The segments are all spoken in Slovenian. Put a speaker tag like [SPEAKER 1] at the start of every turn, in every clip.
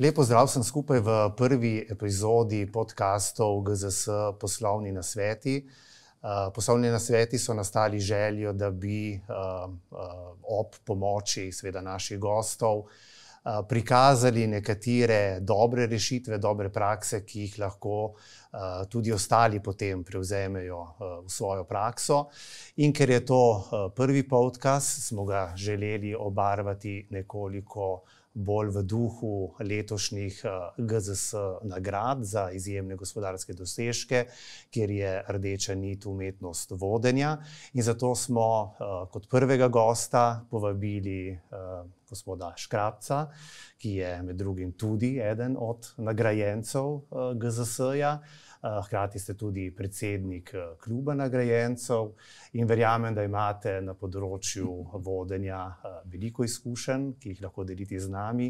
[SPEAKER 1] Lep pozdrav sem skupaj v prvi epizodi podcastov GZS Poslovni nasveti. Poslovni nasveti so nastali željo, da bi ob pomoči seveda naših gostov prikazali nekatere dobre rešitve, dobre prakse, ki jih lahko tudi ostali potem prevzamejo v svojo prakso. In ker je to prvi podcast, smo ga želeli obarvati nekoliko bolj v duhu letošnjih GZS nagrad za izjemne gospodarske dosežke, kjer je rdeča nit umetnost vodenja. In zato smo kot prvega gosta povabili gospoda Škrabca, ki je med drugim tudi eden od nagrajencev GZS-ja. Hkrati ste tudi predsednik kluba nagrajencev in verjamem, da imate na področju vodenja veliko izkušenj, ki jih lahko delite z nami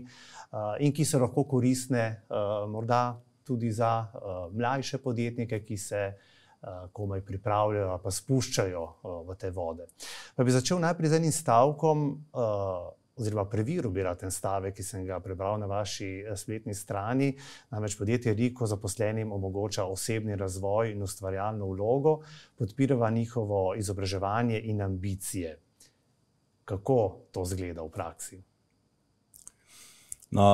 [SPEAKER 1] in ki so lahko koristne morda tudi za mlajše podjetnike, ki se komaj pripravljajo pa spuščajo v te vode. Pa bi začel najprej z enim stavkom, oziroma preveril bi rad ten stavek, ki sem ga prebral na vaši spletni strani. Namreč podjetje Riko zaposlenim omogoča osebni razvoj in ustvarjalno vlogo, podpira njihovo izobraževanje in ambicije. Kako to izgleda v praksi?
[SPEAKER 2] No,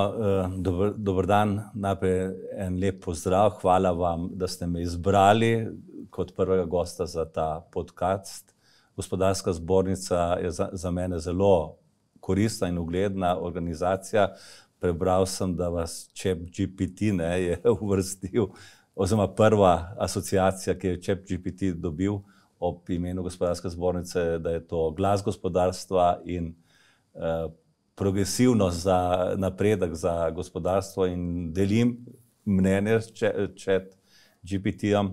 [SPEAKER 2] dober dan, najprej en lep pozdrav. Hvala vam, da ste me izbrali kot prvega gosta za ta podcast. Gospodarska zbornica je za mene zelo koristna in ugledna organizacija. Prebral sem, da vas ChatGPT je uvrstil, oziroma prva asociacija, ki je ChatGPT dobil ob imenu Gospodarske zbornice, da je to glas gospodarstva in progresivnost za napredek za gospodarstvo, in delim mnenje s ChatGPT-jem.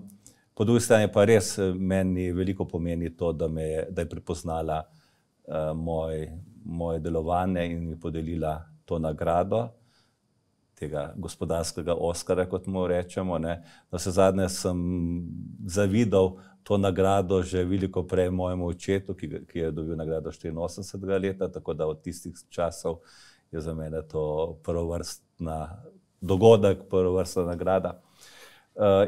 [SPEAKER 2] Po drugi strani pa res meni veliko pomeni to, da je prepoznala moje delovanje in mi podelila to nagrado, tega gospodarskega Oskarja, kot mu rečemo. Navsezadnje sem zavidal to nagrado že veliko prej mojemu očetu, ki je dobil nagrado 84. leta, tako da od tistih časov je za mene to prvovrstna dogodek, prvovrstna nagrada.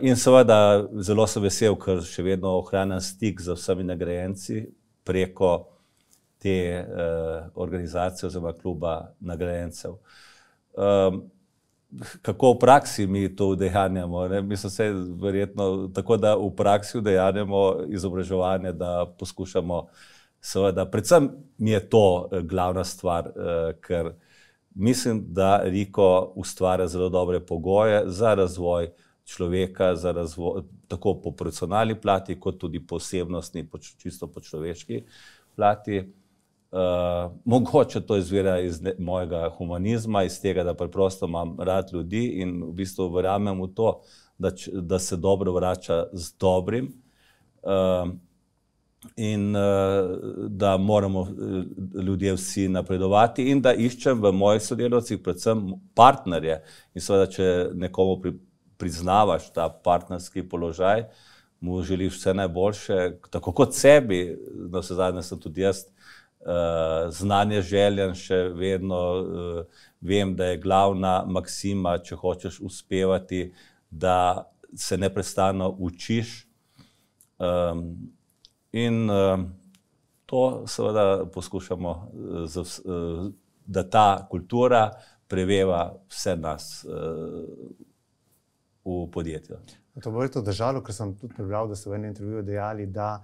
[SPEAKER 2] In seveda zelo sem vesel, ker še vedno ohranjam stik z vsemi nagrajenci preko te organizacije oziroma kluba nagrajencev. Kako v praksi mi to udejanjamo? Mislim se verjetno tako, da v praksi udejanjamo izobraževanje, da poskušamo seveda, predvsem mi je to glavna stvar, ker mislim, da Riko ustvarja zelo dobre pogoje za razvoj človeka, za razvoj tako po profesionalni plati, kot tudi po osebnostni, čisto po človeški plati. Mogoče to izvira iz mojega humanizma, iz tega, da preprosto imam rad ljudi in v bistvu verjamem v to, da se dobro vrača z dobrim in da moramo ljudje vsi napredovati in da iščem v mojih sodelavcih predvsem partnerje. In seveda, če nekomu priznavaš ta partnerski položaj, mu želiš vse najboljše, tako kot sebi. Navsezadnje sem tudi jaz znanje željen, še vedno vem, da je glavna maksima, če hočeš uspevati, da se neprestano učiš. In to seveda poskušamo, da ta kultura preveva vse nas v podjetju.
[SPEAKER 1] To bo to držalo, ker sem tudi prebral, da ste v enem intervjuju dejali, da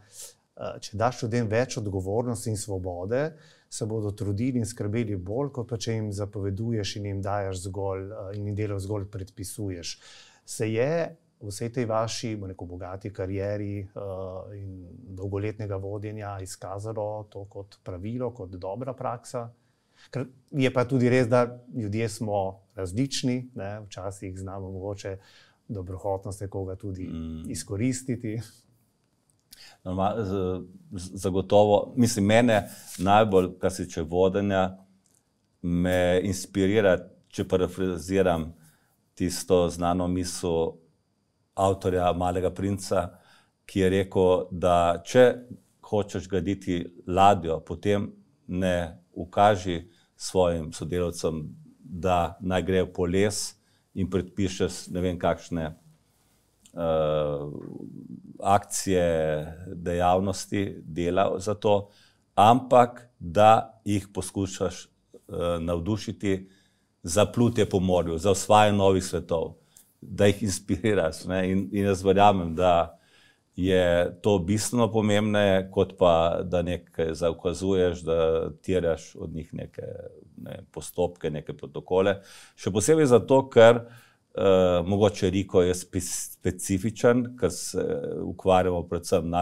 [SPEAKER 1] če daš ljudem več odgovornosti in svobode, se bodo trudili in skrbeli bolj, kot pa če jim zapoveduješ in jim daješ zgolj in jim delo zgolj predpisuješ. Se je v vsej tej vaši bogati karieri in dolgoletnega vodenja izkazalo to kot pravilo, kot dobra praksa? Ker je pa tudi res, da ljudje smo različni, včasih znamo mogoče dobrohotnost nekoga tudi izkoristiti.
[SPEAKER 2] Zagotovo, mislim, mene najbolj, kar se tiče vodenja, me inspirira, če parafraziram tisto znano misel avtorja Malega princa, ki je rekel, da če hočeš graditi ladjo, potem ne ukaži svojim sodelavcem, da naj gre po les in predpišeš ne vem kakšne akcije, dejavnosti, dela za to, ampak da jih poskušaš navdušiti za plutje po morju, za osvajanje novih svetov, da jih inspiriraš. Ne? In jaz verjamem, da je to bistveno pomembneje, kot pa, da nekaj zaukazuješ, da terjaš od njih neke postopke, neke protokole. Še posebej zato, ker mogoče Riko je specifičen, ker se ukvarjamo predvsem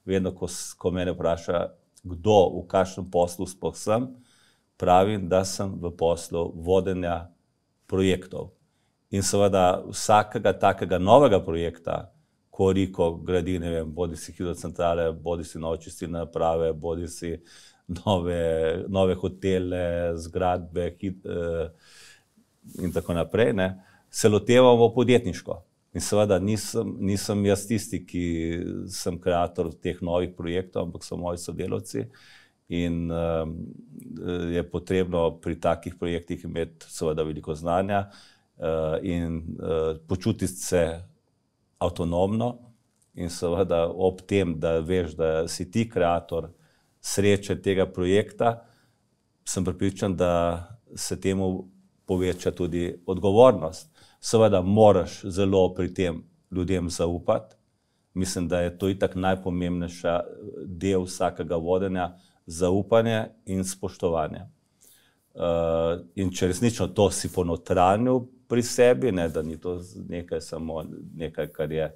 [SPEAKER 2] vedno, ko mene vpraša, kdo v kakšnem poslu sploh sem, pravim, da sem v poslu vodenja projektov. In seveda vsakega takega novega projekta, ko Riko gradi, ne vem, bodi si hidrocentrale, bodi si nove čistilne naprave, bodi si nove hotele, zgradbe in tako naprej, ne, se lotevamo podjetniško. In seveda nisem jaz tisti, ki sem kreator teh novih projektov, ampak so moji sodelavci. In je potrebno pri takih projektih imeti seveda veliko znanja in počutiti se avtonomno in seveda ob tem, da veš, da si ti kreator sreče tega projekta, sem prepričan, da se temu poveča tudi odgovornost. Seveda moraš zelo pri tem ljudem zaupati. Mislim, da je to itak najpomembnejša del vsakega vodenja, zaupanje in spoštovanje. In če resnično to si ponotranil pri sebi, ne, da ni to nekaj samo nekaj, kar je,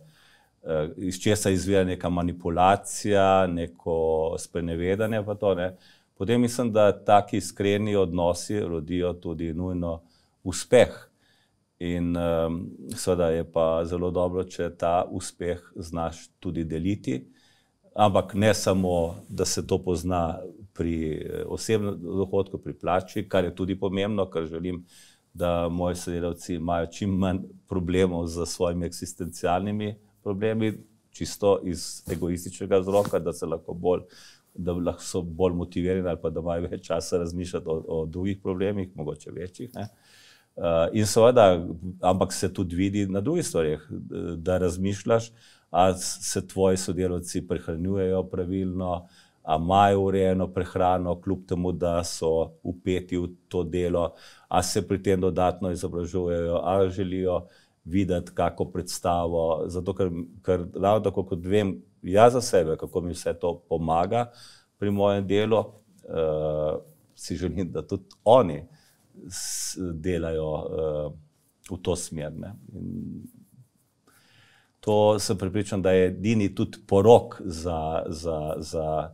[SPEAKER 2] iz česa izvira neka manipulacija, neko sprenevedanje pa to, ne, potem mislim, da taki iskreni odnosi rodijo tudi nujno uspeh. In seveda je pa zelo dobro, če ta uspeh znaš tudi deliti, ampak ne samo, da se to pozna pri osebnem dohodku, pri plači, kar je tudi pomembno, ker želim, da moji sodelavci imajo čim manj problemov z svojimi eksistencialnimi problemi, čisto iz egoističnega vzroka, da so bolj motivirani ali pa da imajo več časa razmišljati o drugih problemih, mogoče večjih, ne. In seveda, ampak se tudi vidi na drugih stvareh, da razmišljaš, a se tvoji sodelavci prehranjujejo pravilno, a imajo urejeno prehrano, kljub temu, da so vpeti v to delo, a se pri tem dodatno izobražujejo, a želijo videti kako predstavo, zato ker ravno tako kot vem jaz za sebe, kako mi vse to pomaga pri mojem delu, si želim, da tudi oni delajo v to smer. Ne? In to sem prepričan, da je edini tudi porok za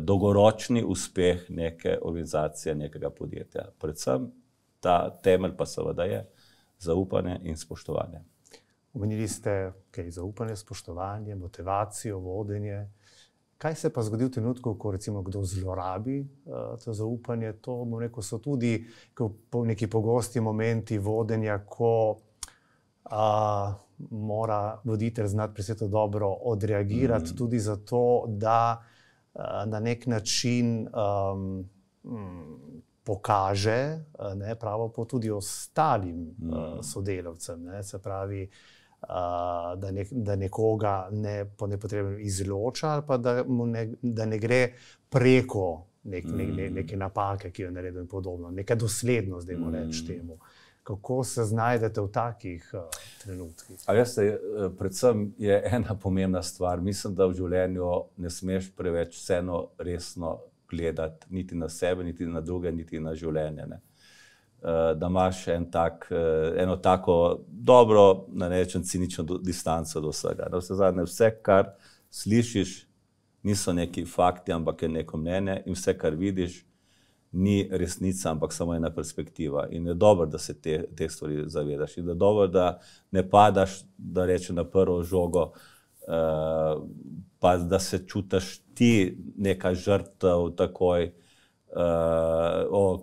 [SPEAKER 2] dolgoročni uspeh neke organizacije, nekega podjetja. Predvsem ta temelj pa seveda je zaupanje in spoštovanje.
[SPEAKER 1] Omenili ste zaupanje, spoštovanje, motivacijo, vodenje. Kaj se pa zgodi v trenutku, ko recimo kdo zlorabi to zaupanje? To, bom rekel, so tudi neki pogosti momenti vodenja, ko mora voditelj znati presneto dobro odreagirati tudi zato, da na nek način pokaže pravo pot tudi ostalim sodelavcem. Ne? Se pravi, da nekoga po nepotrebnem izloča ali pa da ne gre preko neke napake, ki jo naredil in podobno. Neka doslednost, dajmo reči temu. Kako se znajdete v takih trenutkih?
[SPEAKER 2] A veste, predvsem je ena pomembna stvar. Mislim, da v življenju ne smeš preveč vseeno resno gledati niti na sebe, niti na druge, niti na življenje. Ne? Da imaš eno tako dobro, da ne rečem cinično distanco do vsega. Vse, kar slišiš, niso neki fakti, ampak je neko mnenje in vse, kar vidiš, ni resnica, ampak samo ena perspektiva. In je dobro, da se te stvari zavedaš. In je dobro, da ne padaš, da rečem, na prvo žogo, pa da se čutiš ti neka žrtev takoj,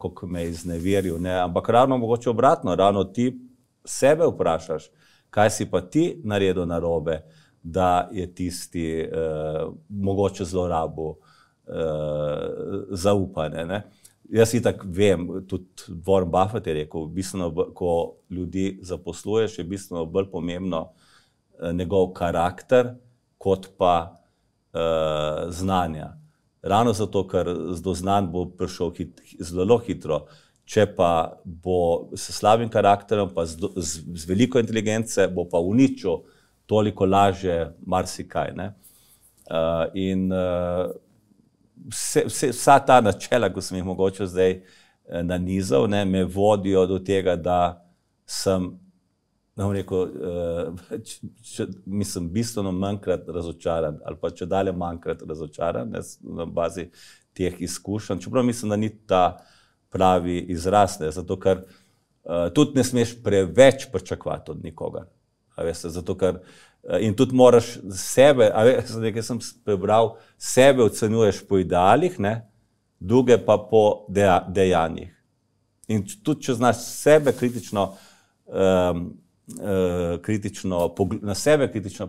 [SPEAKER 2] kako me je izneveril. Ne? Ampak ravno mogoče obratno, ravno ti sebe vprašaš, kaj si pa ti naredil narobe, da je tisti mogoče zlorabil zaupanje. Ne? jaz itak vem, tudi Warren Buffett je rekel, bistveno, ko ljudi zaposluješ, je bistveno bolj pomembno njegov karakter, kot pa znanja. Ravno zato, ker do znanj bo prišel zelo hitro, če pa bo s slabim karakterom, pa z veliko inteligence, bo pa uničil toliko lažje marsikaj, ne. In vsa ta načela, ko sem jih mogoče zdaj nanizal, ne, me vodijo do tega, da sem, ne bom rekel, mislim, bistveno manjkrat razočaran, ali pa če dalje manjkrat razočaran, ne, na bazi teh izkušenj, čeprav mislim, da ni ta pravi izraz, ne, zato ker tudi ne smeš preveč pričakovati od nikogar, a veste, zato ker in tudi moraš sebe, a veste, nekaj sem prebral, sebe ocenjuješ po idealih, ne, druge pa po dejanjih. In tudi, če znaš sebe kritično na sebe kritično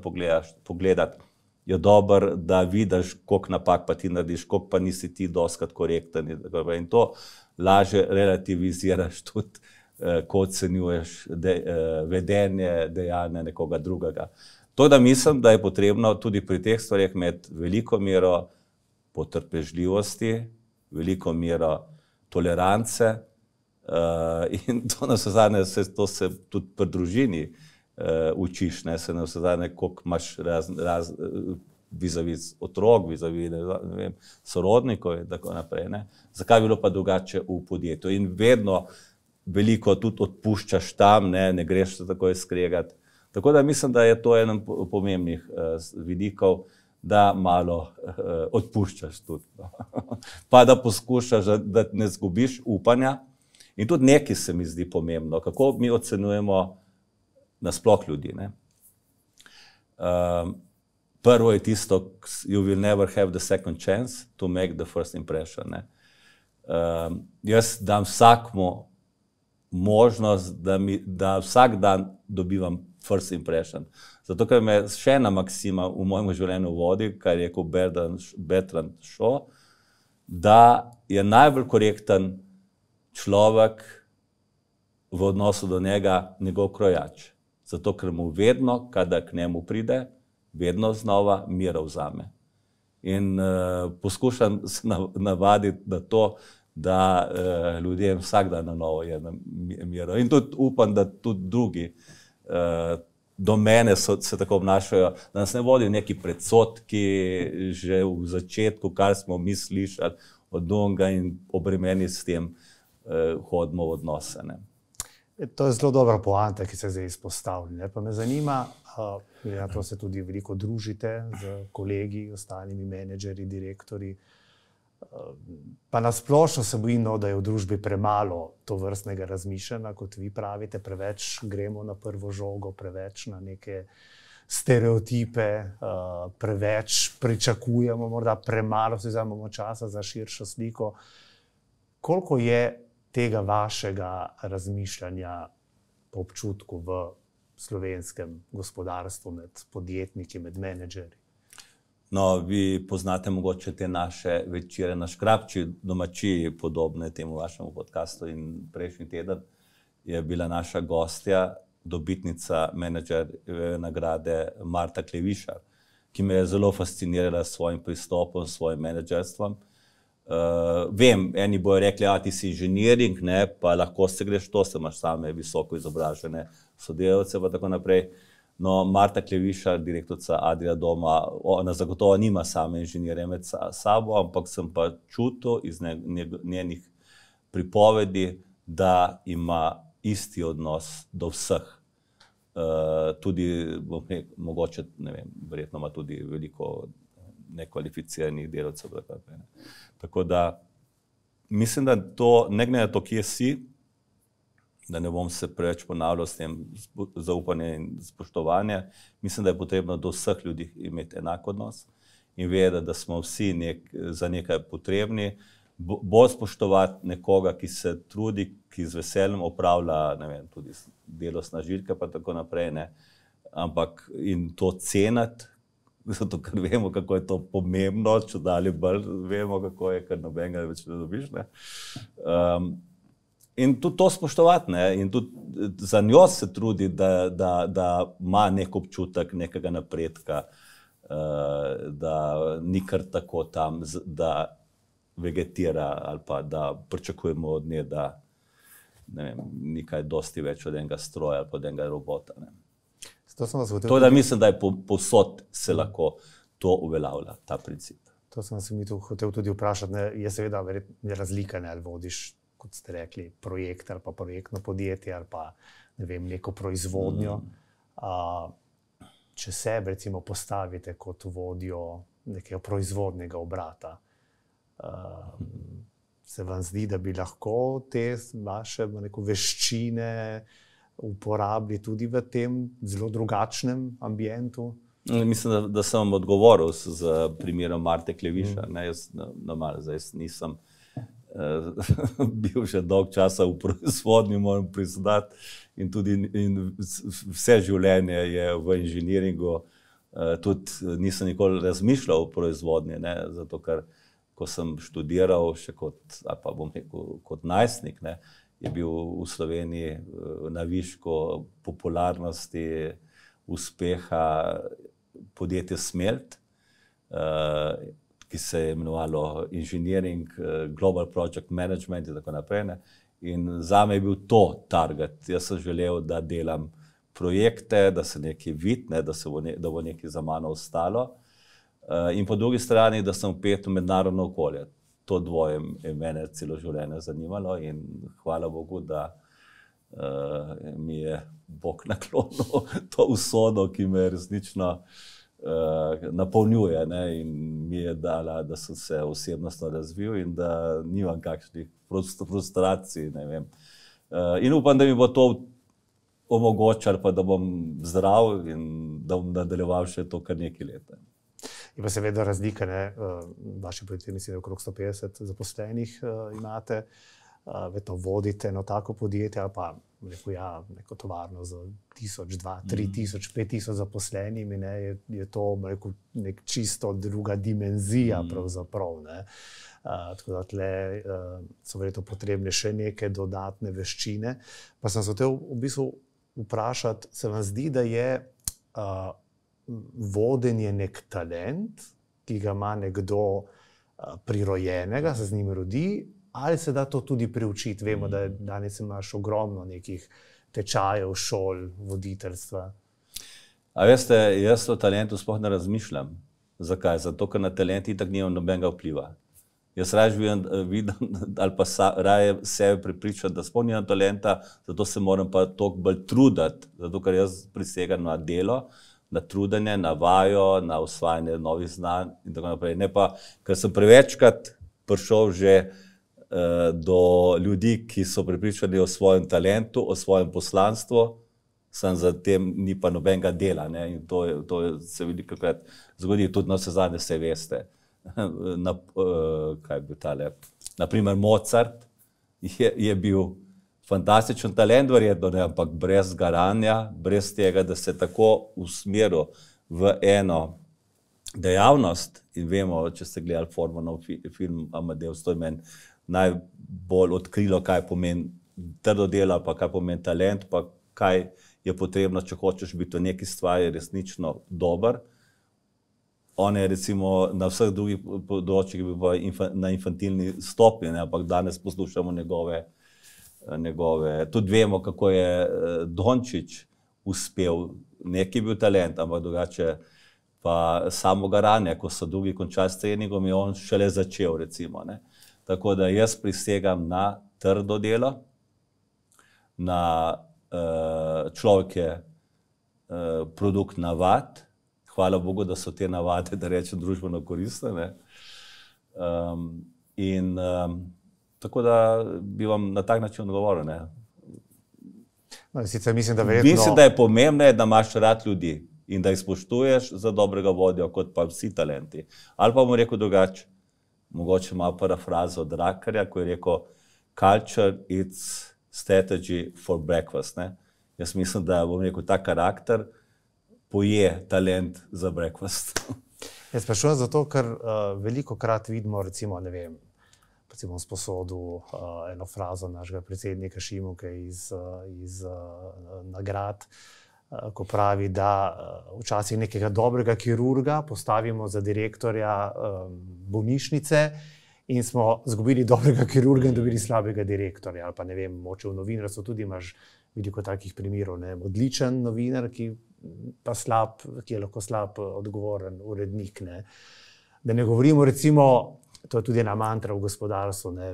[SPEAKER 2] pogledati, je dobro, da vidiš, koliko napak pa ti narediš, koliko pa nisi ti dostikrat korekten. In to lažje relativiziraš tudi, ko ocenjuješ vedenje, dejanja nekoga drugega. To, da mislim, da je potrebno tudi pri teh stvareh imeti veliko mero potrpežljivosti, veliko mero tolerance, in to na vse zadnje, to se tudi pri družini učiš, ne, se na vse zadnje, koliko imaš vizavi otrok, vizavi, ne vem, sorodnikov in tako naprej, ne. Zakaj bi bilo pa drugače v podjetju? In vedno veliko tudi odpuščaš tam, ne greš se takoj skregati. Tako da mislim, da je to eden pomembnih vidikov, da malo odpuščaš tudi. Pa da poskušaš, da ne zgubiš upanja. In tudi nekaj se mi zdi pomembno, kako mi ocenjujemo nasploh ljudi, ne. Prvo je tisto, you will never have the second chance to make the first impression, ne. Jaz dam vsakmu možnost, da vsak dan dobivam first impression. Zato, ker me še ena maksima v mojem življenju vodi, kar je rekel Bertrand Shaw, da je najbolj korekten človek v odnosu do njega njegov krojač. Zato, ker mu vedno, kadar k njemu pride, vedno znova mira vzame. In poskušam se navaditi na to, da ljudem vsak dan na novo je miro. In tudi upam, da tudi drugi do mene se tako obnašajo, da nas ne vodijo neki predsodki že v začetku, kar smo mi slišali od drugega in obremeni s tem hodimo v odnose, ne.
[SPEAKER 1] To je zelo dobra poanta, ki se zdaj izpostavlja. Pa me zanima, ja, to se tudi veliko družite z kolegi, ostalimi menedžerji, direktorji. Pa nasplošno se bojim, da je v družbi premalo tovrstnega razmišljanja, kot vi pravite, preveč gremo na prvo žogo, preveč na neke stereotipe, preveč pričakujemo, morda premalo si vzamemo časa za širšo sliko. Koliko je tega vašega razmišljanja po občutku v slovenskem gospodarstvu, med podjetniki, med menedžerji?
[SPEAKER 2] No, vi poznate mogoče te naše večere na Škrabči domačiji, podobne temu vašemu podcastu, in prejšnji teden je bila naša gostja, dobitnica menedžerjeve nagrade Marta Klevišar, ki me je zelo fascinirala s svojim pristopom, s svojim menedžerstvom. Vem, eni bojo rekli, ti si inženiring, ne, pa lahko se greš to, se imaš same visoko izobražene sodelavce, pa tako naprej. No, Marta Klevišar, direktorica Adria Doma, ona zagotovo nima same inženirje med sabo, ampak sem pa čutil iz njenih pripovedi, da ima isti odnos do vseh. Tudi, mogoče, ne vem, verjetno ima tudi veliko nekvalificiranih delavcev. Tako da mislim, da to, ne glede na to, kje si, da ne bom se preveč ponavljal s tem zaupanje in spoštovanje, mislim, da je potrebno do vseh ljudi imeti enak odnos in vedeti, da smo vsi za nekaj potrebni, bolj spoštovati nekoga, ki se trudi, ki z veseljem opravlja, ne vem, tudi delo snažilke pa tako naprej, ne, ampak in to ceniti, zato ker vemo, kako je to pomembno, če dalje bolj vemo, kako je, ker nobenega več ne dobiš. Ne? In tudi to spoštovati, ne? In tudi za njo se trudi, da ima nek občutek nekega napredka, da ni kar tako tam, da vegetira ali pa da pričakujemo od nje, da ne vem, ni kaj dosti več od enega stroja ali pa od enega robota. Ne? To, da mislim, da je povsod se lahko to uveljavlja, ta princip.
[SPEAKER 1] To sem se mi tu hotel tudi vprašati. Ne? Je seveda razlika, ne, ali vodiš, kot ste rekli, projekt ali pa projektno podjetje ali pa ne vem, neko proizvodnjo. Če sebe recimo postavite kot vodjo nekega proizvodnega obrata, se vam zdi, da bi lahko te vaše veščine uporabili tudi v tem zelo drugačnem ambientu?
[SPEAKER 2] Mislim, da sem vam odgovoril z primerom Marte Kleviša. Jaz nisem bil že dolg časa v proizvodnji, moram priznati, in tudi vse življenje je v inženiringu. Tudi nisem nikoli razmišljal o proizvodnji, ne, zato ker ko sem študiral še kot najstnik, ne, je bil v Sloveniji na višku popularnosti, uspeha podjetje Smelt, ki se je imenovalo Engineering, Global Project Management in tako naprej. Ne. In zame je bil to target. Jaz sem želel, da delam projekte, da se nekaj vidi, ne, da bo nekaj za mano ostalo. In po drugi strani, da sem vpet v mednarodno okolje. To dvoje je mene celo življenje zanimalo in hvala Bogu, da mi je Bog naklonil to usodo, ki me resnično napolnjuje, ne, in mi je dala, da sem se osebnostno razvil in da nimam kakšnih frustracij, ne vem. In upam, da mi bo to omogočalo, pa da bom zdrav in da bom nadaljeval še to kar nekaj let.
[SPEAKER 1] Je pa seveda razlika, ne, vaši podjetnici je okrog 150 zaposlenih imate, vedno vodite eno tako podjetje ali pa neko tovarno z 1000, 2000, 3000, 5000 zaposlenimi, ne, je to nek čisto druga dimenzija pravzaprav, ne. Tako da tle so verjetno potrebne še neke dodatne veščine. Pa sem se hotel v bistvu vprašati, se vam zdi, da je vodenje nek talent, ki ga ima nekdo prirojenega, se z njim rodi, ali se da to tudi priučiti? Vemo, da danes imaš ogromno nekih tečajev, šol, voditeljstva.
[SPEAKER 2] A veste, jaz o talentu sploh ne razmišljam. Zakaj? Zato, ker na talent itak nimam nobenega vpliva. Jaz raje vidim, ali pa raje sebe prepričam, da sploh nimam talenta, zato se moram pa toliko bolj truditi, zato ker jaz prisegam na delo, na trudenje, na vajo, na osvajanje novih znanj in tako naprej. Ne pa, ker sem prevečkrat prišel že do ljudi, ki so prepričani o svojem talentu, o svojem poslanstvu, sem za tem ni pa nobenega dela. Ne? In to se velikokrat zgodi, tudi na vse zadnje se veste. Naprimer Mozart je bil fantastičen talent, verjetno, ne, ampak brez garanja, brez tega, da se tako usmeril v eno dejavnost. In vemo, če ste gledali Formanov film Amadeus, to je meni najbolj odkrilo, kaj pomeni trdo delo, pa kaj pomeni talent, pa kaj je potrebno, če hočeš biti v neki stvari resnično dober. On je recimo na vseh drugih področjih na infantilni stopnji, ampak danes poslušamo njegove, tudi vemo, kako je Dončić uspel, neki bil talent, ampak drugače pa samo garanje, ko so drugi končali s treningom, je on šele začel, recimo, ne. Tako da jaz prisegam na trdo delo, na človek je produkt navad. Hvala Bogu, da so te navade, da rečem, družbeno koristne. Tako da bi vam na tak način odgovoril.
[SPEAKER 1] Sicer mislim, da verjetno...
[SPEAKER 2] Mislim, da je pomembno, da imaš rad ljudi in da jih spoštuješ za dobrega vodjo, kot pa vsi talenti. Ali pa bom rekel drugače, mogoče malo parafrazo od Rakarja, ko je rekel culture it's strategy for breakfast. Ne? Jaz mislim, da bom rekel ta karakter poje talent za breakfast.
[SPEAKER 1] Jaz sprašujem zato, ker veliko krat vidimo, recimo, ne vem, recimo sposodil eno frazo našega predsednika Šimuke iz nagrad, ko pravi, da včasih nekega dobrega kirurga postavimo za direktorja bolnišnice in smo izgubili dobrega kirurga in dobili slabega direktorja. Ali pa ne vem, moče v novinarstvu tudi imaš veliko takih primerov, ne, odličen novinar, ki je lahko slab, odgovoren urednik, ne. Da ne govorimo, recimo, to je tudi ena mantra v gospodarstvu, ne.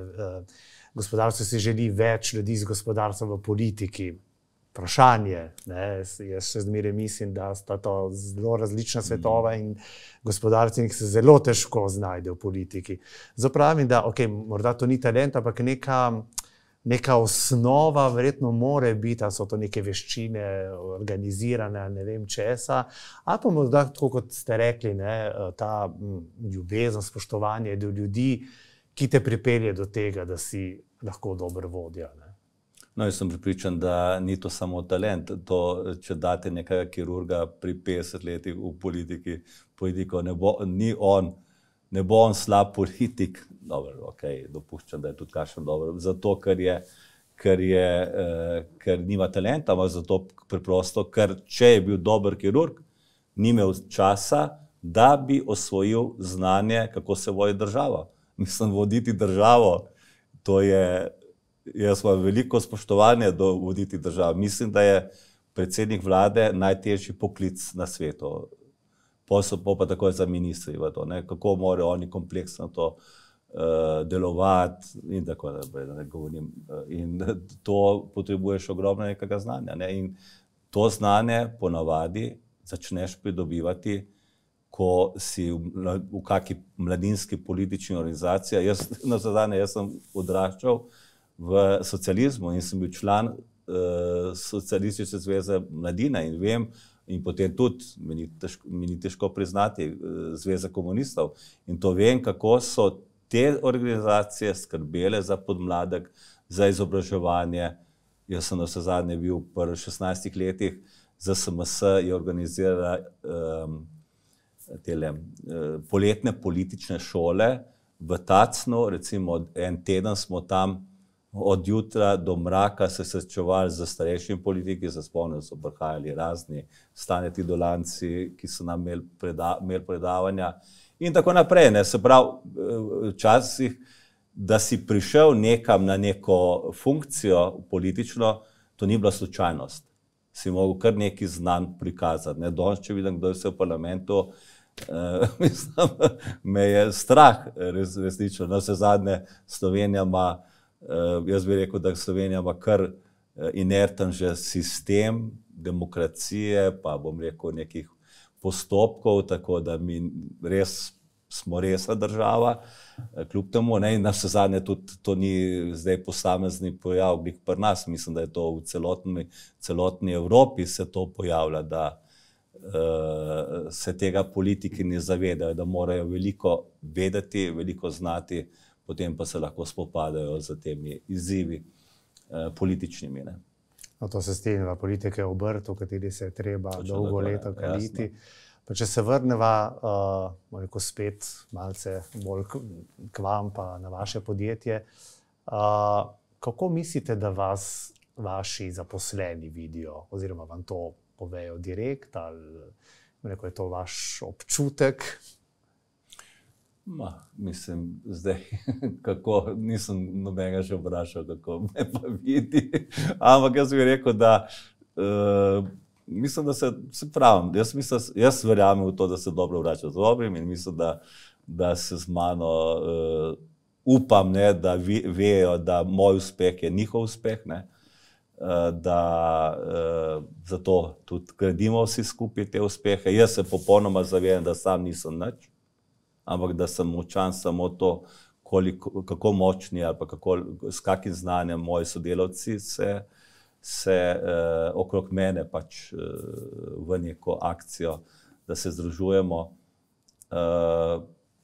[SPEAKER 1] Gospodarstvo si želi več ljudi z gospodarstvom v politiki. Vprašanje, ne. Jaz še zmeraj mislim, da sta to zelo različna svetova in gospodarstvenik se zelo težko znajde v politiki. Zato pravim, da morda to ni talent, ampak neka osnova verjetno more biti, ali so to neke veščine, organizirane, ne vem česa, ali pa morda, tako kot ste rekli, ne, ta ljubezen, spoštovanje do ljudi, ki te pripelje do tega, da si lahko dober vodja, ne.
[SPEAKER 2] No, jaz sem pripričan, da ni to samo talent. To, če date nekega kirurga pri 50 letih v politiko, ne bo on slab politik. Dobro, dopuščam, da je tudi kakšen dober. Zato, ker nima talenta, ampak zato preprosto, ker če je bil dober kirurg, ni imel časa, da bi osvojil znanje, kako se vodi država. Mislim, voditi državo, to je... Jaz imam veliko spoštovanje do voditi državo. Mislim, da je predsednik vlade najtežji poklic na svetu. Pa tako je za ministri v to, ne? Kako morajo oni kompleksno to delovati in tako naprej, da ne govorim. In to potrebuješ ogromno nekega znanja, ne? In to znanje ponavadi začneš pridobivati, ko si v kakšni mladinski politični organizaciji. Jaz sem odraščal v socializmu in sem bil član Socialistične zveze mladine in vem, in potem tudi, mi ni težko priznati, Zveze komunistov. In to vem, kako so te organizacije skrbele za podmladek, za izobraževanje. Jaz sem vsezadnje bil v 16 letih, ZSMS je organizirala poletne politične šole v Tacnu, recimo en teden smo tam od jutra do mraka se srečevali z starejšimi politiki, se spomnim, so prihajali razni Staneti Dolanci, ki so nam imeli predavanja in tako naprej. Ne? Se pravi, včasih, da si prišel nekam na neko funkcijo politično, to ni bila slučajnost. Si mogel kar neki znanj prikazati. Ne? Danes, če vidim, kdo je vse v parlamentu, mislim, me je strah resnično. Na vse zadnje Slovenija ima, jaz bi rekel, da Slovenija ima kar inerten že sistem demokracije, pa bom rekel nekih postopkov, tako da mi smo resna država, kljub temu, ne, in na vse zadnje tudi to ni zdaj posamezni pojav, pri nas, mislim, da je to v celotni Evropi se to pojavlja, da se tega politiki ne zavedajo, da morajo veliko vedeti, veliko znati, potem pa se lahko spopadajo z temi izzivi političnimi. Ne.
[SPEAKER 1] No, to se strinjava, politika je obrt, v kateri se je treba dolgo leta kaliti. Pa če se vrneva spet malce bolj k vam pa na vaše podjetje, kako mislite, da vas vaši zaposleni vidijo, oziroma vam to povejo direkt, ali je to vaš občutek?
[SPEAKER 2] Mislim, zdaj, kako, nisem nobenega še vprašal, kako me pa vidi, ampak jaz bi rekel, da mislim, da se pravim, jaz verjamem v to, da se dobro vrača z dobrim in mislim, da se z mano upam, ne, da vejo, da moj uspeh je njihov uspeh, ne, da zato tudi gradimo vsi skupaj te uspehe. Jaz se popolnoma zavedam, da sam nisem nič, ampak da sem močan samo to, kako močni ali pa s kakim znanjem moji sodelavci se okrog mene pač v neko akcijo, da se združujemo.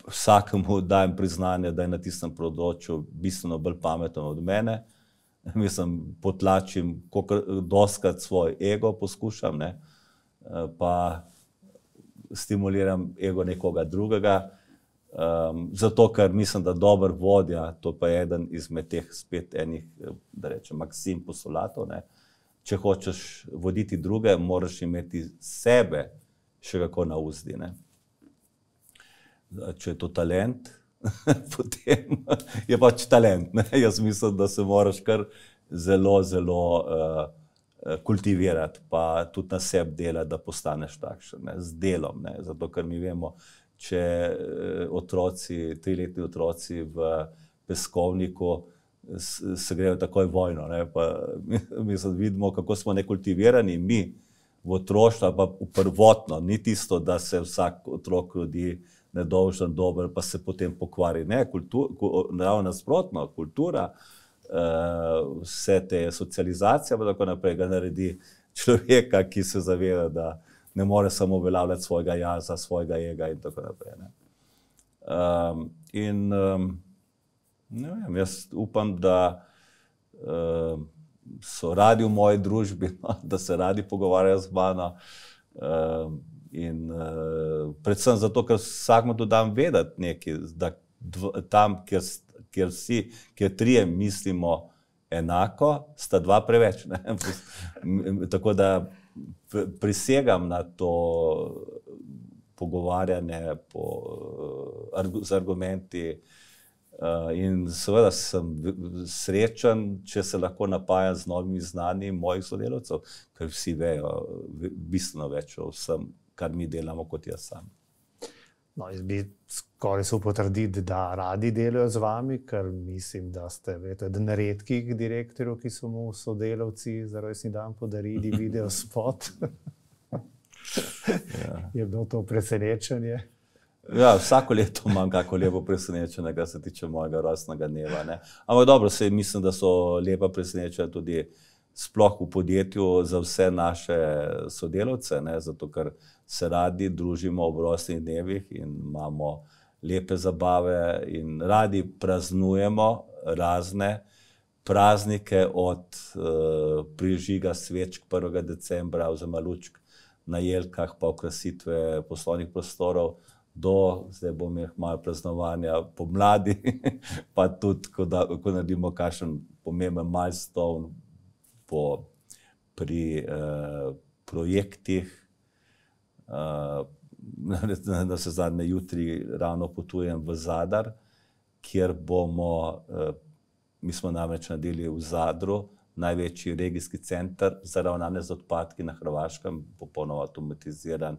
[SPEAKER 2] Vsakemu dajem priznanje, da je na tistem področju bistveno bolj pameten od mene. Mislim, potlačim dostikrat svoj ego, poskušam, ne. pa stimuliram ego nekoga drugega. Zato, ker mislim, da dober vodja, to pa je eden izmed teh spet enih, da rečem, maksim postulatov, ne. Če hočeš voditi druge, moraš imeti sebe še kako na uzdi, ne. Če je to talent, potem je pač talent, ne. Jaz mislim, da se moraš kar zelo kultivirati, pa tudi na sebi delati, da postaneš takšen, ne, z delom, ne. Zato, ker mi vemo, če triletni otroci v peskovniku se grejo takoj vojno, ne, pa mi vidimo, kako smo nekultivirani, mi v otroštvu, pa prvotno, ni tisto, da se vsak otrok rodi nedolžen, dober, pa se potem pokvari, ne, naravno nasprotno, kultura, vse te socializacije, pa tako naprej, ga naredi človeka, ki se zaveda, da ne more samo uveljavljati svojega jaza, svojega ega in tako naprej, ne. Ne vem, jaz upam, da so radi v moji družbi, da se radi pogovarjajo z mano, in predvsem zato, ker vsakmu dodam vedeti nekaj, da tam, kjer trije mislimo enako, sta dva preveč, ne. Tako da prisegam na to pogovarjanje z argumenti, in seveda sem srečen, če se lahko napajam z novimi znanji mojih sodelavcev, ker vsi vejo bistveno več o vsem, kar mi delamo, kot jaz sam.
[SPEAKER 1] No, jaz bi skoraj se potrditi, da radi delajo z vami, ker mislim, da ste eden redkih direktorjev, ki so mu sodelavci za rojstni dan podarili video spot. Ja. Je bilo to presenečenje?
[SPEAKER 2] Ja, vsako leto imam kako lepo presenečenje, kar se tiče mojega rojstnega dneva, ne. Ampak dobro, mislim, da so lepa presenečenja tudi sploh v podjetju za vse naše sodelavce, ne, zato ker se radi družimo ob rojstnih dnevih in imamo lepe zabave in radi praznujemo razne praznike od prižiga svečk 1. decembra oziroma lučk na jelkah, pa okrasitve poslovnih prostorov, zdaj bomo imeli malo praznovanja pomladi, pa tudi, ko naredimo kakšen pomemben milestone pri projektih. Da se zadnje jutri ravno potujem v Zadar, kjer mi smo namreč naredili v Zadru največji regijski center za ravnanje z odpadki na Hrvaškem, popolnoma avtomatiziran,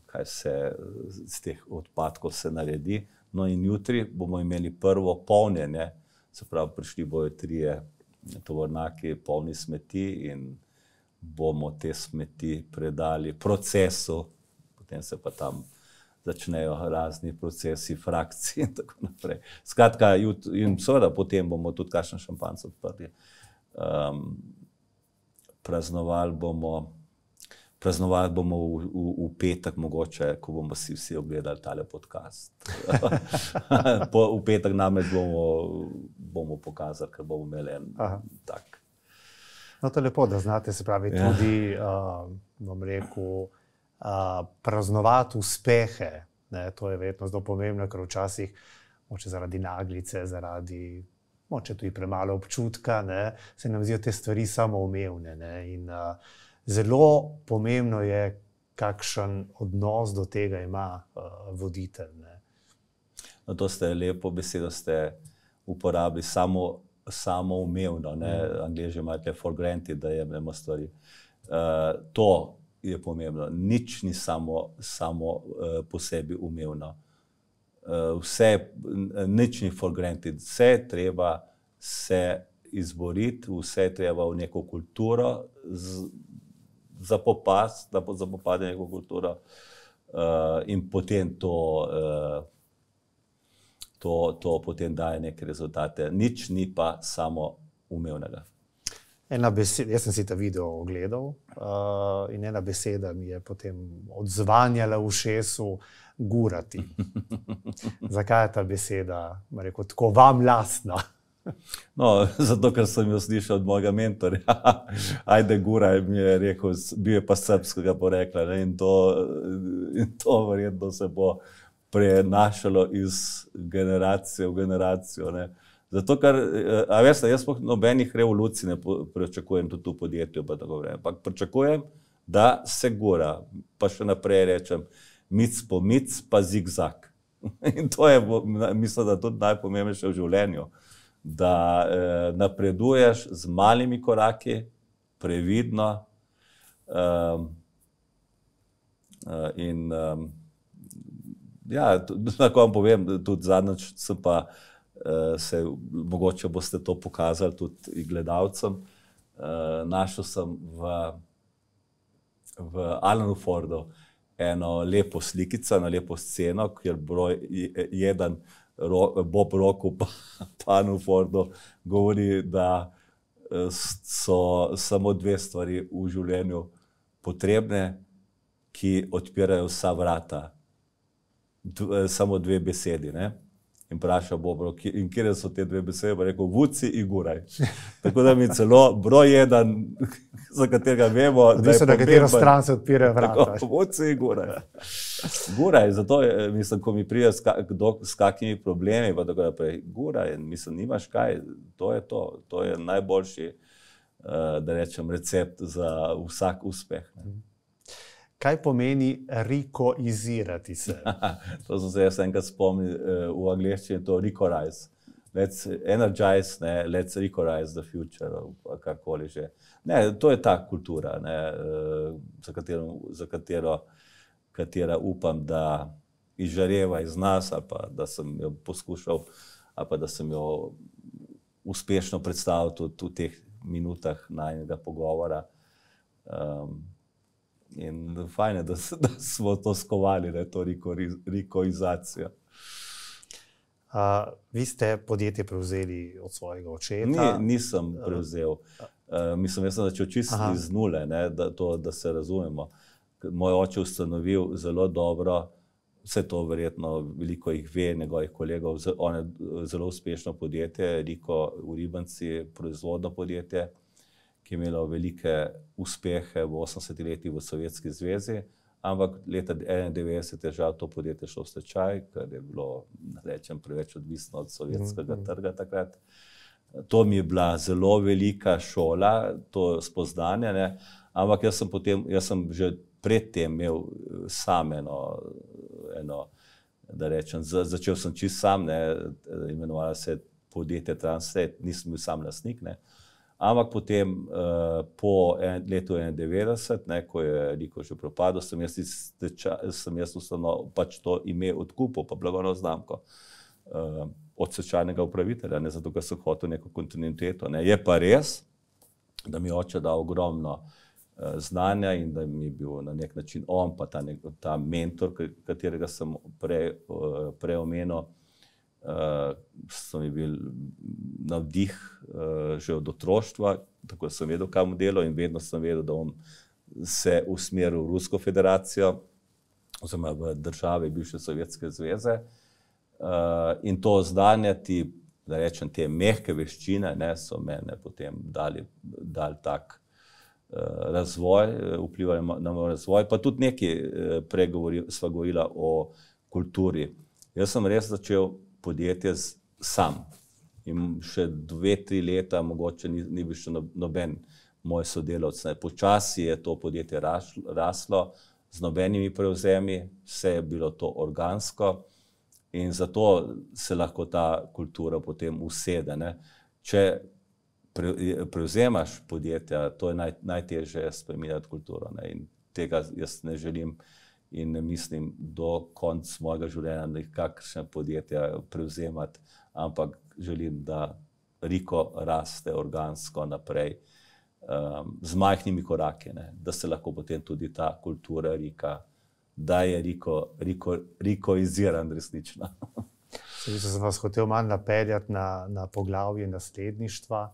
[SPEAKER 2] kaj se z teh odpadkov se naredi. No in jutri bomo imeli prvo polnjenje, se pravi, prišli bojo 3 tovornjaki polni smeti in bomo te smeti predali procesu, potem se pa tam začnejo razni procesi, frakcij in tako naprej. Skratka, in seveda potem bomo tudi kakšen šampanjec odprli. Praznovali bomo v petek mogoče, ko bomo si vsi ogledali tale podcast. V petek namreč bomo pokazali, ker bomo imeli tak.
[SPEAKER 1] No, to je lepo, da znate, se pravi, tudi, bom rekel, praznovati uspehe, ne, to je verjetno zelo pomembno, ker včasih, mogoče zaradi naglice, zaradi mogoče tudi premalo občutka, ne, se nam zdijo te stvari samoumevne, ne, in zelo pomembno je, kakšen odnos do tega ima voditelj, ne.
[SPEAKER 2] No, to ste lepo besedo ste uporabili, samoumevno, ne, Angleži imajo for granted, da jemljemo stvari. To je pomembno. Nič ni samo po sebi umevno. Nič ni for granted. Vse treba se izboriti, vse treba v neko kulturo zapopasti, da zapopade neko kulturo in potem to potem daje neke rezultate. Nič ni pa samo umevnega.
[SPEAKER 1] Ena beseda, jaz sem si ta video ogledal in ena beseda mi je potem odzvanjala v ušesu gurati. Zakaj je ta beseda, rekel, tako vam lastna?
[SPEAKER 2] No, zato, ker sem jo slišal od mojega mentorja. Ajde, Guraj mi je rekel, bil je pa srpskega porekla, ne, in to verjetno se bo prenašalo iz generacije v generacijo, ne. Zato, ker, a veste, jaz nobenih revolucij ne pričakujem tudi v podjetju, pa tako vreme, ampak pričakujem, da se gura, pa še naprej rečem, mic po mic, pa zigzag. In to je, mislim, da tudi najpomembnejše v življenju, da napreduješ z malimi koraki, previdno, in ja, lahko vam povem, tudi zadnjič sem pa mogoče boste to pokazali tudi gledalcem, našel sem v Alanu Fordu eno lepo slikico, eno lepo sceno, kjer broj 1 Bob Rocku pa Alanu Fordu govori, da so samo 2 stvari v življenju potrebne, ki odpirajo vsa vrata. Samo 2 besedi, ne? In vprašal Bobro, in kje so te 2 besede, pa rekel, vuci in guraj. Tako da mi celo broj 1, za katerega vemo, da je
[SPEAKER 1] na katero stran se odpirajo vrata.
[SPEAKER 2] Tako, vuci in guraj. Guraj, zato je, mislim, ko mi pride s kakimi problemi, pa tako naprej, guraj, mislim, nimaš kaj, to je to. To je najboljši, da rečem, recept za vsak uspeh.
[SPEAKER 1] Kaj pomeni rikoizirati se?
[SPEAKER 2] To sem se jaz enkrat spomnil v angleščini, to recorize. Let's energize, ne, let's recorize the future, karkoli že. Ne, to je ta kultura, ne, katera upam, da izžareva iz nas, ali pa da sem jo poskušal, ali pa da sem jo uspešno predstavil tudi v teh minutah najinega pogovora. In fajn je, da smo to skovali, ne, to rikoizacijo.
[SPEAKER 1] Vi ste podjetje prevzeli od svojega očeta?
[SPEAKER 2] Nisem prevzel. Mislim, jaz sem začel čisto iz nule, ne, da se razumemo. Moj oče ustanovil zelo dobro, vse to verjetno veliko jih ve, njegovih kolegov, on je zelo uspešno podjetje, Riko v Ribanci, proizvodno podjetje, ki je imelo velike uspehe v 80 letih v Sovjetski zvezi, ampak leta 1991 je žal to podjetje šlo v stečaj, ker je bilo, rečem, preveč odvisno od sovjetskega trga takrat. To mi je bila zelo velika šola, to spoznanje, ne? Ampak jaz sem že predtem imel sam eno, da rečem, začel sem čisto sam, ne? Imenovala se podjetje Translet, nisem bil sam lastnik, ne? Ampak potem po letu 1991, ne, ko je Riko že propadel, sem jaz pač to ime odkupil, pa blagovno znamko od stečajnega upravitelja, ne, zato ker sem hotel neko kontinuiteto. Ne. Je pa res, da mi je oče dal ogromno znanja in da mi je bil na nek način on pa ta mentor, katerega sem prej omenil, so mi bil navdih že od otroštva, tako sem vedel, kam delo in vedno sem vedel, da bom se usmeril v Rusko federacijo, oziroma v države bivše Sovjetske zveze. In to znanje, da rečem, te mehke veščine, ne, so mene potem dali tak razvoj, vplivali na moj razvoj, pa tudi nekaj prej sva govorila o kulturi. Jaz sem res začel podjetje sam in še 2-3 leta mogoče ni bil še noben moj sodelavec. Počasi je to podjetje raslo z nobenimi prevzemi, vse je bilo to organsko in zato se lahko ta kultura potem usede, ne. Če prevzemaš podjetja, to je najtežje spreminjati kulturo, ne, in tega jaz ne želim in ne mislim do konca mojega življenja nekakšne podjetja prevzemati, ampak želim, da Riko raste organsko naprej z majhnimi koraki, ne, da se lahko potem tudi ta kultura Rika, da je rikoiziran resnično.
[SPEAKER 1] Sem vas hotel malo napeljati na poglavje nasledništva,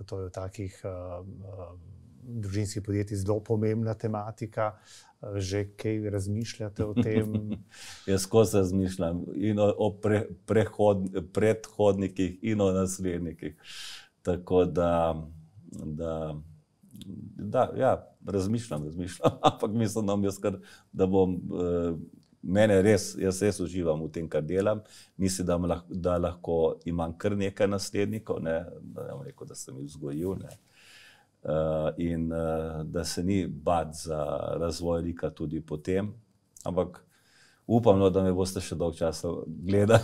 [SPEAKER 1] to je v takih družinskih podjetij zelo pomembna tematika. Že kaj razmišljate o tem?
[SPEAKER 2] Jaz skozi razmišljam in o predhodnikih in o naslednikih. Tako da ja, razmišljam, ampak mislim, da bom, jaz res uživam v tem, kar delam. Mislim, da lahko imam kar nekaj naslednikov, ne bom rekel, da sem jih vzgojil, ne. In da se ni bati za razvoj lika tudi potem, ampak upam, da me boste še dolgo časa gledali.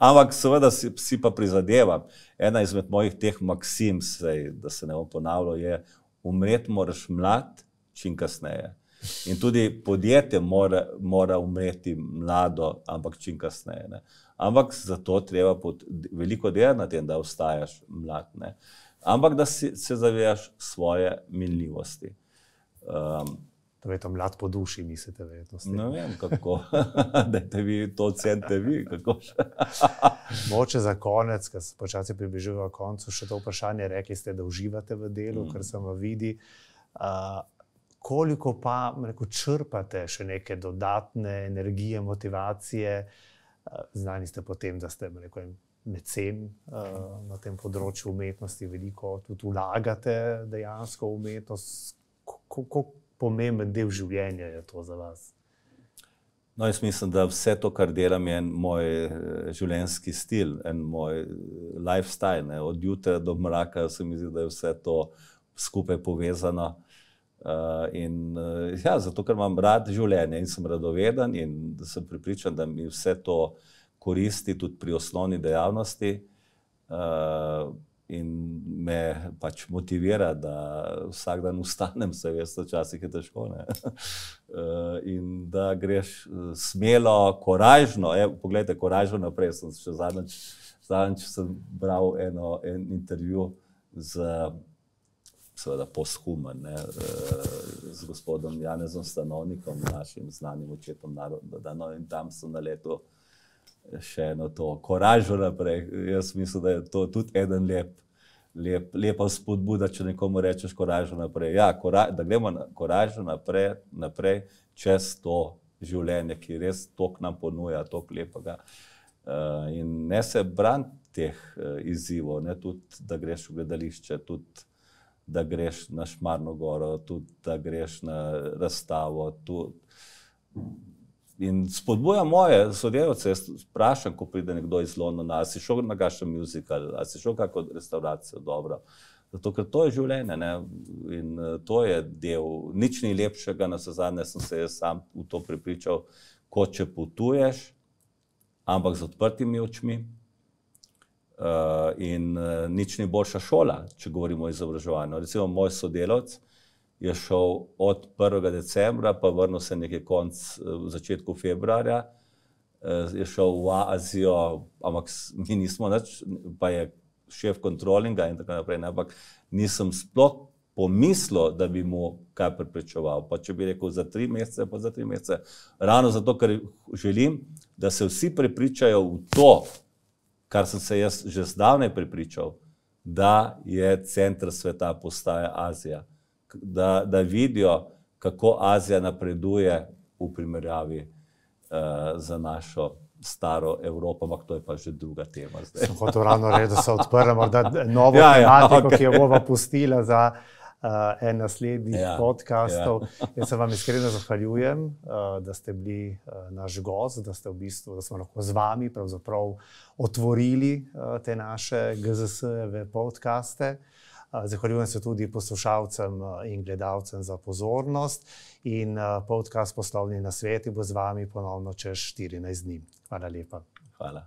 [SPEAKER 2] Ampak seveda si pa prizadevam. Ena izmed mojih teh maksim, da se ne bom ponavljal, je umreti moraš mlad, čim kasneje. In tudi podjetje mora umreti mlado, ampak čim kasneje, ne. Ampak zato treba veliko delati na tem, da ostajaš mlad, ne. Ampak da se zavedaš svoje minljivosti.
[SPEAKER 1] Torej, to mlad po duši, mislite verjetno s tem.
[SPEAKER 2] Ne vem, kako. Dajte vi, to ocenite vi, kako še.
[SPEAKER 1] Mogoče za konec, ker se počasi približujemo koncu, še to vprašanje, rekli ste, da uživate v delu, kar se vam vidi. Koliko pa, črpate še neke dodatne energije, motivacije? Znani ste potem, da ste, mecen na tem področju umetnosti, veliko tudi vlagate dejansko v umetnost. Kako pomemben del življenja je to za vas?
[SPEAKER 2] No, jaz mislim, da vse to, kar delam, je en moj življenjski stil, en moj lifestyle, ne. Od jutra do mraka se mi zdi, da je vse to skupaj povezano. Ja, zato, ker imam rad življenje in sem radoveden in da sem prepričan, da mi vse to koristi tudi pri osnovni dejavnosti in me pač motivira, da vsak dan vstanem, se veste, včasih je težko, ne. In da greš smelo, koražno, poglejte, koražno naprej, sem še zadnjič sem bral en intervju seveda posthumen, ne, z gospodom Janezom Stanovnikom, našim znanim očetom naroda, no, in tam sem naletel še eno to koražo naprej. Jaz mislim, da je to tudi eden lepa spodbuda, če nekomu rečeš koražo naprej. Ja, da gremo koražo naprej čez to življenje, ki res toliko nam ponuja, toliko lepega. In ne se braniti teh izzivov, ne, tudi da greš v gledališče, tudi da greš na Šmarno goro, tudi da greš na razstavo, in spodbujam moje sodelavce, jaz vprašam, ko pride nekdo iz Londona, a si šel na kakšen musical, a si šel kako restauracijo, dobro. Zato, ker to je življenje, ne, in to je del, nič ni lepšega, navsezadnje sem se jaz sam v to prepričal, kot če potuješ, ampak z odprtimi očmi, in nič ni boljša šola, če govorimo o izobraževanju. Recimo, moj sodelavec je šel od 1. decembra, pa vrnil se nekaj v začetku februarja, je šel v Azijo, ampak mi nismo nič, pa je šef kontrolinga in tako naprej, ampak nisem sploh pomislil, da bi mu kaj preprečeval. Pa če bi rekel za 3 mesece, pa za 3 mesece. Ravno zato, ker želim, da se vsi prepričajo v to, kar sem se jaz že zdavnaj prepričal, da je center sveta postaja Azija. Da vidijo, kako Azija napreduje v primerjavi za našo staro Evropo, ampak to je pa že druga tema zdaj.
[SPEAKER 1] Sem hotel ravno reči, da se odprla morda novo tematiko, ki jo bova pustila za en naslednjih podcastov. Jaz se vam iskreno zahvaljujem, da ste bili naš gost, da smo lahko z vami pravzaprav otvorili te naše GZS-jeve podcaste. Zahvaljujem se tudi poslušalcem in gledalcem za pozornost in podcast Poslovni nasveti bo z vami ponovno čez 14 dni. Hvala lepa.
[SPEAKER 2] Hvala.